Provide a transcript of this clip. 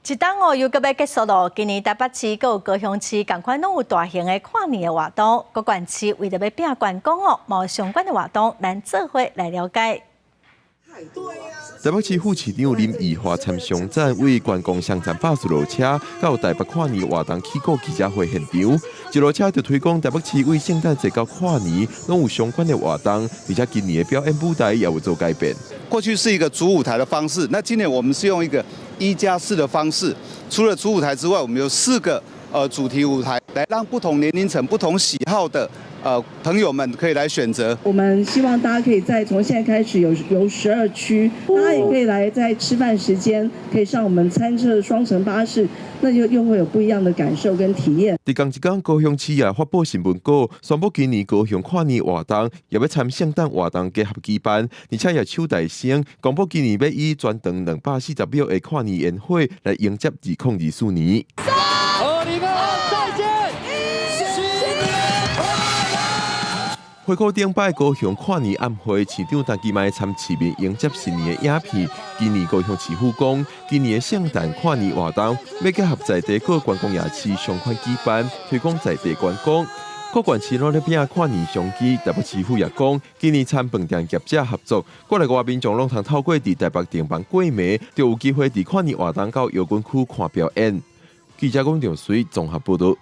一档又搁要结束咯。今年台北市佮有高雄市同款拢有大型的跨年的活动，各县市为着要拼观光哦，冇相关的活动，咱做伙来了解。台北市副市长林义华参详展为观光上站巴士路车，到台北跨年活动起过记者会现场，一路车就推广台北市为圣诞节到跨年拢有相关的活动，而且今年的表演舞台也有做改变。过去是一个主舞台的方式，那今年我们是用一个1+4的方式，除了主舞台之外，我们有4个主题舞台，来让不同年龄层、不同喜好的朋友们可以来选择。我们希望大家可以从现在开始有12区，大家也可以来在吃饭时间可以上我们餐车双层巴士，那又会有不一样的感受跟体验。伫同一天，高雄市也发布新闻稿，宣布今年高雄跨年活动也要参圣诞活动结合举办，而且也手大声公布今年要以全长240秒的跨年宴会来迎接2024年。回顾顶摆高雄跨年晚会，市长陈其迈参市民迎接新年的影片。今年高雄市府讲，今年的圣诞跨年活动要结合在地各观光夜市相关举办，推广在地观光。各县市拢咧拼跨年商机，台北市府也讲，今年参饭店业者合作，国内外民众拢通透过伫台北订房过暝，就有机会伫跨年活动到摇滚区看表演。记者龚长水综合报道。